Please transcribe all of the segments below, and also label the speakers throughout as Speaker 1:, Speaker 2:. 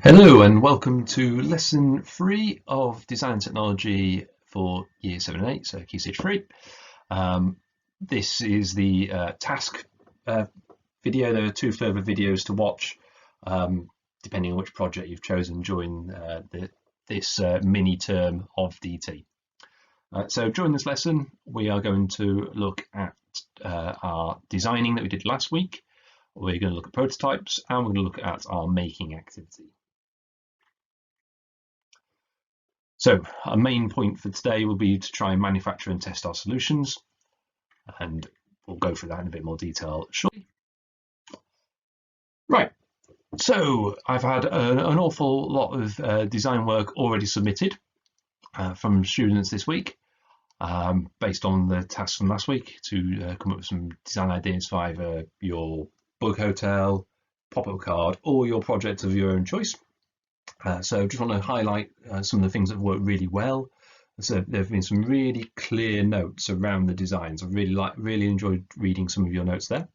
Speaker 1: Hello and welcome to lesson 3 of Design Technology for Year 7 and 8, so Key Stage 3. This is the task video. There are 2 further videos to watch depending on which project you've chosen during this mini term of DT. So during this lesson we are going to look at our designing that we did last week. We're going to look at prototypes and we're going to look at our making activity. So our main point for today will be to try and manufacture and test our solutions, and we'll go through that in a bit more detail shortly. Right, so I've had an awful lot of design work already submitted from students this week, based on the tasks from last week to come up with some design ideas for either your bug hotel, pop-up card, or your project of your own choice. So just want to highlight some of the things that have worked really well. So there have been some really clear notes around the designs. I've really enjoyed reading some of your notes there.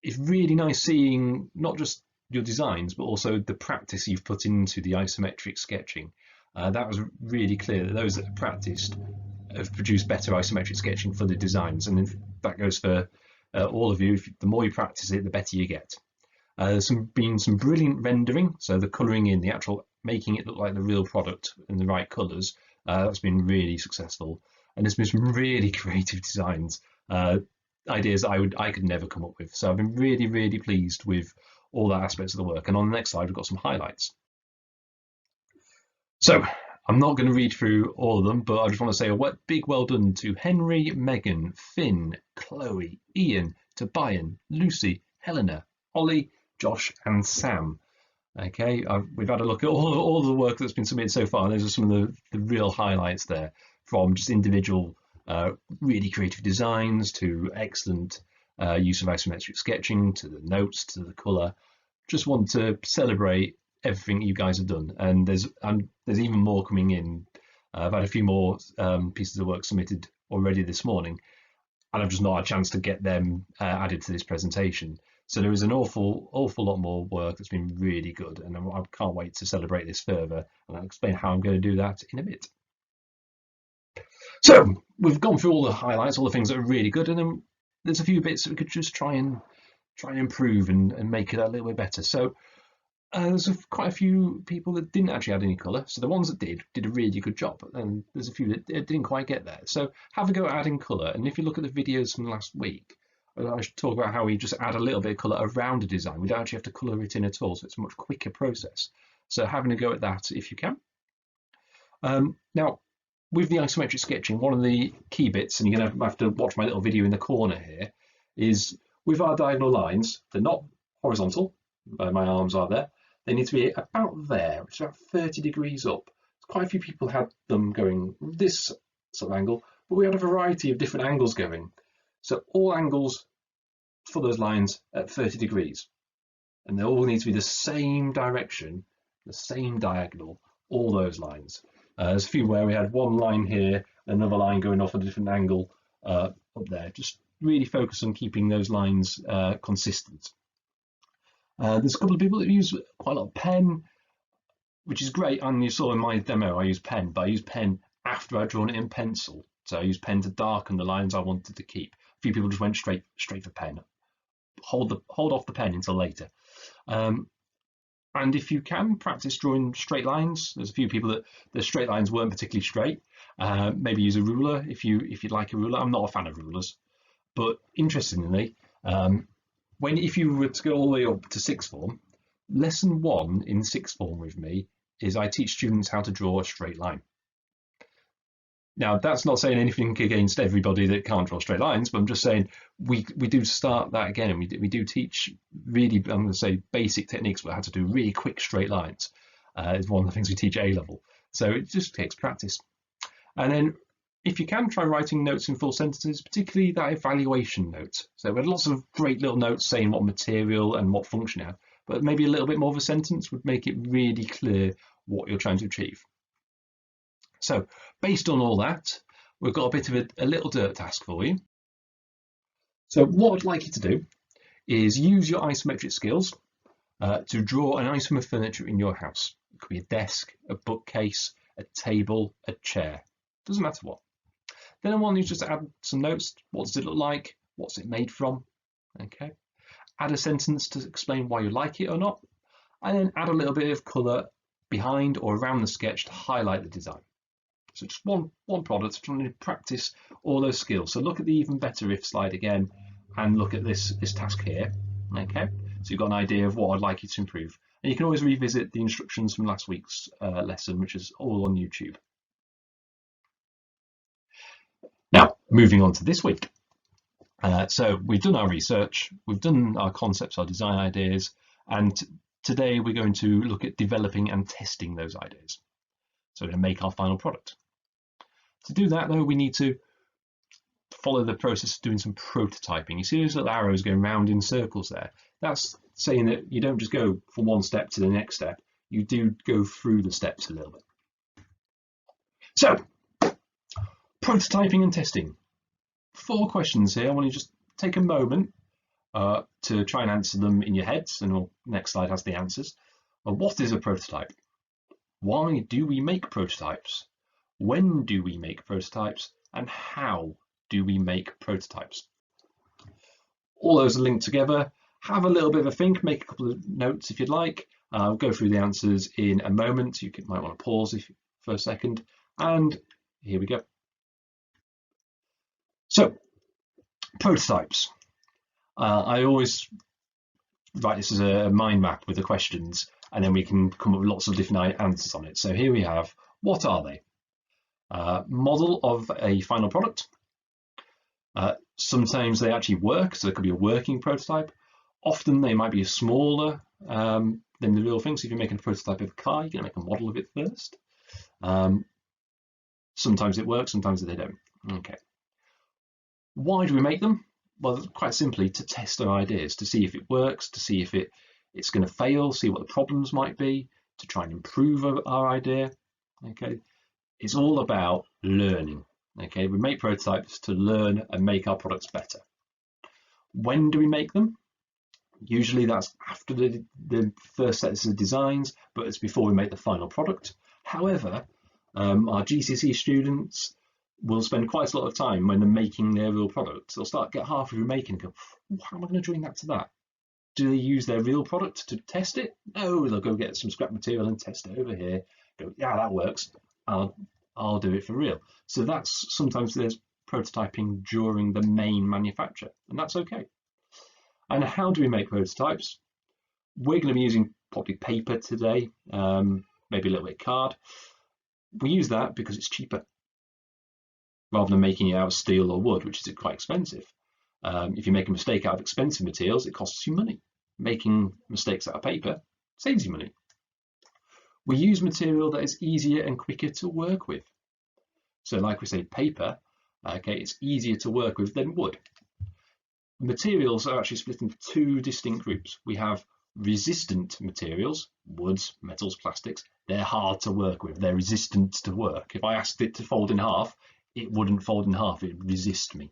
Speaker 1: It's really nice seeing not just your designs, but also the practice you've put into the isometric sketching. That was really clear that those that have practiced have produced better isometric sketching for the designs, and that goes for all of you. The more you practice it, the better you get. There's been some brilliant rendering, so the colouring in, the actual making it look like the real product in the right colours, that's been really successful. And there's been some really creative designs, ideas I could never come up with. So I've been really pleased with all the aspects of the work. And on the next slide, we've got some highlights. So I'm not going to read through all of them, but I just want to say a big well done to Henry, Megan, Finn, Chloe, Ian, Tobian, Lucy, Helena, Ollie, Josh and Sam. Okay, we've had a look at all the work that's been submitted so far, and those are some of the real highlights there, from just individual really creative designs to excellent use of isometric sketching, to the notes, to the colour. Just want to celebrate everything you guys have done, and there's even more coming in. I've had a few more pieces of work submitted already this morning, and I've just not had a chance to get them added to this presentation. So there is an awful lot more work that's been really good, and I can't wait to celebrate this further, and I'll explain how I'm going to do that in a bit. So we've gone through all the highlights, all the things that are really good, and then there's a few bits that we could just try and improve and make it a little bit better. So there's quite a few people that didn't actually add any colour, so the ones that did a really good job, and there's a few that didn't quite get there. So have a go at adding colour, and if you look at the videos from last week, I should talk about how we just add a little bit of colour around a design. We don't actually have to colour it in at all, so it's a much quicker process. So having a go at that if you can. Now, with the isometric sketching, one of the key bits, and you're going to have to watch my little video in the corner here, is with our diagonal lines, they're not horizontal, my arms are there, they need to be about there, which is about 30 degrees up. Quite a few people had them going this sort of angle, but we had a variety of different angles going. So all angles for those lines at 30 degrees, and they all need to be the same direction, the same diagonal, all those lines. There's a few where we had one line here, another line going off at a different angle up there. Just really focus on keeping those lines consistent. There's a couple of people that use quite a lot of pen, which is great, and you saw in my demo I used pen, but I used pen after I'd drawn it in pencil. So I used pen to darken the lines I wanted to keep. A few people just went straight for pen. Hold off the pen until later. And if you can practice drawing straight lines, there's a few people that the straight lines weren't particularly straight. Maybe use a ruler if you'd like a ruler. I'm not a fan of rulers, but interestingly, if you were to go all the way up to sixth form, lesson 1 in sixth form with me is I teach students how to draw a straight line. Now, that's not saying anything against everybody that can't draw straight lines, but I'm just saying we do start that again, and we do teach really, I'm going to say, basic techniques about how to do really quick straight lines. Is one of the things we teach at A-level. So it just takes practice. And then if you can, try writing notes in full sentences, particularly that evaluation note. So we had lots of great little notes saying what material and what function you have, but maybe a little bit more of a sentence would make it really clear what you're trying to achieve. So based on all that, we've got a bit of a little dirt task for you. So what I'd like you to do is use your isometric skills to draw an item of furniture in your house. It could be a desk, a bookcase, a table, a chair. Doesn't matter what. Then I want you just to add some notes. What does it look like? What's it made from? Okay. Add a sentence to explain why you like it or not, and then add a little bit of colour behind or around the sketch to highlight the design. So just one product, trying to practice all those skills. So look at the even better if slide again, and look at this task here. Okay, so you've got an idea of what I'd like you to improve, and you can always revisit the instructions from last week's lesson, which is all on YouTube. Now, moving on to this week. So we've done our research, we've done our concepts, our design ideas, and today we're going to look at developing and testing those ideas. So we're going to make our final product. To do that, though, we need to follow the process of doing some prototyping. You see those little arrows going round in circles there? That's saying that you don't just go from one step to the next step, you do go through the steps a little bit. So, prototyping and testing. 4 questions here. I want you to just take a moment to try and answer them in your heads, and the next slide has the answers. What is a prototype? Why do we make prototypes? When do we make prototypes? And how do we make prototypes? All those are linked together. Have a little bit of a think, make a couple of notes if you'd like. I'll go through the answers in a moment. You might want to pause for a second. And here we go. So, prototypes. I always write this as a mind map with the questions, and then we can come up with lots of different answers on it. So here we have, what are they? Model of a final product. Sometimes they actually work, so it could be a working prototype. Often they might be smaller than the real thing. So if you're making a prototype of a car, you're going to make a model of it first. Sometimes it works, sometimes they don't. Okay. Why do we make them? Well, quite simply to test our ideas, to see if it works, to see if it's going to fail, see what the problems might be, to try and improve our idea. Okay, it's all about learning. Okay, we make prototypes to learn and make our products better. When do we make them? Usually that's after the first sets of designs, but it's before we make the final product. However, our GCSE students will spend quite a lot of time when they're making their real product. They'll get halfway through making and go, how am I going to join that to that? Do they use their real product to test it? No, they'll go get some scrap material and test it over here. Go, yeah, that works. I'll do it for real. So that's sometimes there's prototyping during the main manufacture, and that's okay. And how do we make prototypes? We're going to be using probably paper today, maybe a little bit of card. We use that because it's cheaper, rather than making it out of steel or wood, which is quite expensive. If you make a mistake out of expensive materials, it costs you money. Making mistakes out of paper saves you money. We use material that is easier and quicker to work with. So like we say, paper, okay, it's easier to work with than wood. Materials are actually split into 2 distinct groups. We have resistant materials, woods, metals, plastics. They're hard to work with. They're resistant to work. If I asked it to fold in half, it wouldn't fold in half, it would resist me.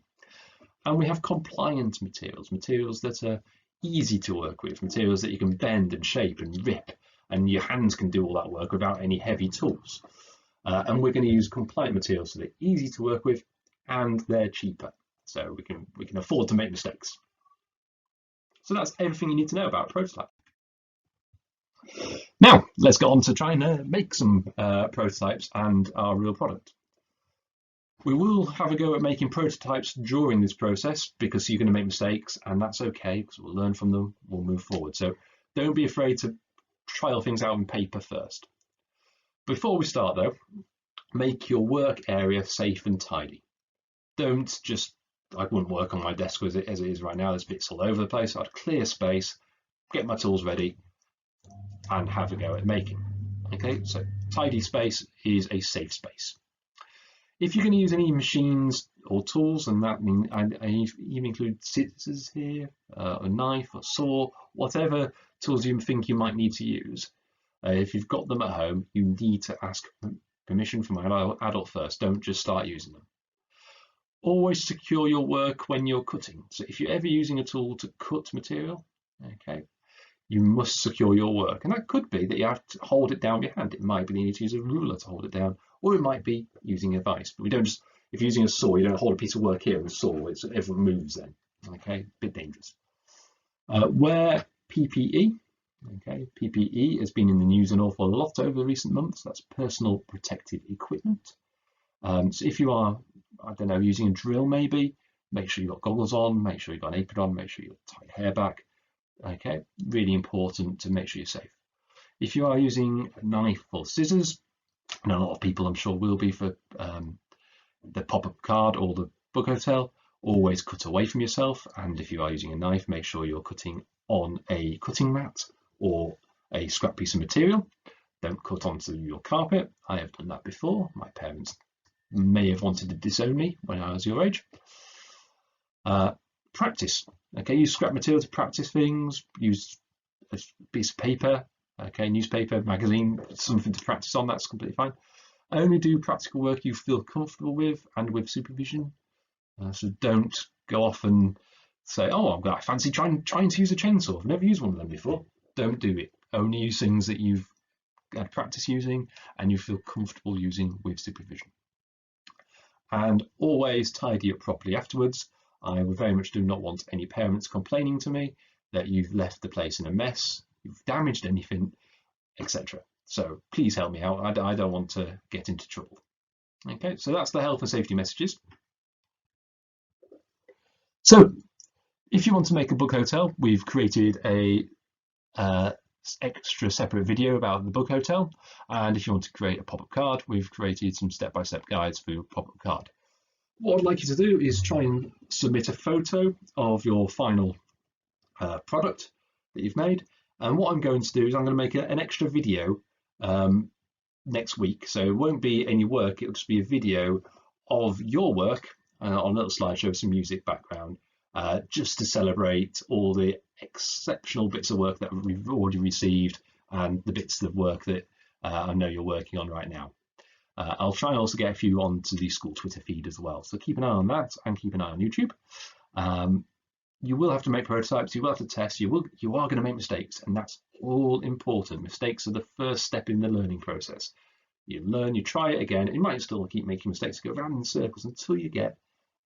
Speaker 1: And we have compliant materials, materials that are easy to work with, materials that you can bend and shape and rip, and your hands can do all that work without any heavy tools. And we're going to use compliant materials so they're easy to work with and they're cheaper. So we can afford to make mistakes. So that's everything you need to know about a prototype. Now, let's get on to trying to make some prototypes and our real product. We will have a go at making prototypes during this process because you're going to make mistakes, and that's okay because we'll learn from them, we'll move forward. So don't be afraid to trial things out on paper first. Before we start though, make your work area safe and tidy. Don't just, I wouldn't work on my desk as it is right now, there's bits all over the place. I'd clear space, get my tools ready and have a go at making. Okay, so tidy space is a safe space. If you're going to use any machines or tools, and that means I even include scissors here, a knife, a saw, whatever tools you think you might need to use. If you've got them at home, you need to ask permission from an adult first. Don't just start using them. Always secure your work when you're cutting. So if you're ever using a tool to cut material, okay, You must secure your work, and that could be that you have to hold it down with your hand. It might be that you need to use a ruler to hold it down, or it might be using a vice. But we don't just, if you're using a saw, you don't hold a piece of work here with a saw. Everyone moves then. Okay, a bit dangerous. Wear PPE. Okay, PPE has been in the news an awful lot over recent months. That's personal protective equipment. So if you are, I don't know, using a drill maybe, make sure you've got goggles on, make sure you've got an apron on, make sure you've got tight hair back. Okay, really important to make sure you're safe. If you are using a knife or scissors, and a lot of people I'm sure will be for the pop-up card or the book hotel, always cut away from yourself. And if you are using a knife, make sure you're cutting on a cutting mat or a scrap piece of material. Don't cut onto your carpet. I have done that before. My parents may have wanted to disown me when I was your age. Practice. Okay, use scrap material to practice things. Use a piece of paper. Okay, newspaper, magazine, something to practice on. That's completely fine. Only do practical work you feel comfortable with and with supervision. So don't go off and say, "Oh, I fancy trying to use a chainsaw. I've never used one of them before." Don't do it. Only use things that you've had practice using and you feel comfortable using with supervision. And always tidy up properly afterwards. I very much do not want any parents complaining to me that you've left the place in a mess, you've damaged anything, etc. So please help me out. I don't want to get into trouble. Okay, so that's the health and safety messages. So if you want to make a book hotel, we've created a extra separate video about the book hotel. And if you want to create a pop-up card, we've created some step-by-step guides for your pop-up card. What I'd like you to do is try and submit a photo of your final product that you've made. And what I'm going to do is I'm going to make an extra video next week. So it won't be any work, it'll just be a video of your work on a little slideshow with some music background, just to celebrate all the exceptional bits of work that we've already received and the bits of work that I know you're working on right now. I'll try and also get a few onto the school Twitter feed as well. So keep an eye on that and keep an eye on YouTube. You will have to make prototypes, you will have to test, you are going to make mistakes, and that's all important. Mistakes are the first step in the learning process. You learn, you try it again, you might still keep making mistakes, go around in circles until you get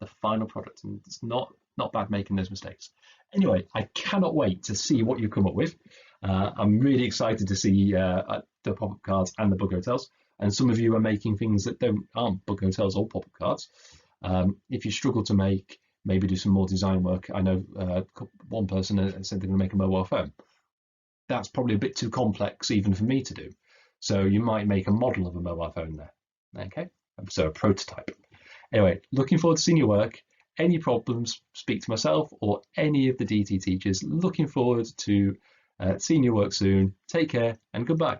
Speaker 1: the final product, and it's not bad making those mistakes. Anyway, I cannot wait to see what you come up with. I'm really excited to see the pop-up cards and the book hotels, and some of you are making things that aren't book hotels or pop-up cards. If you struggle to make, maybe do some more design work. I know one person said they're going to make a mobile phone. That's probably a bit too complex even for me to do. So you might make a model of a mobile phone there. Okay, so a prototype. Anyway, looking forward to seeing your work. Any problems, speak to myself or any of the DT teachers. Looking forward to seeing your work soon. Take care and goodbye.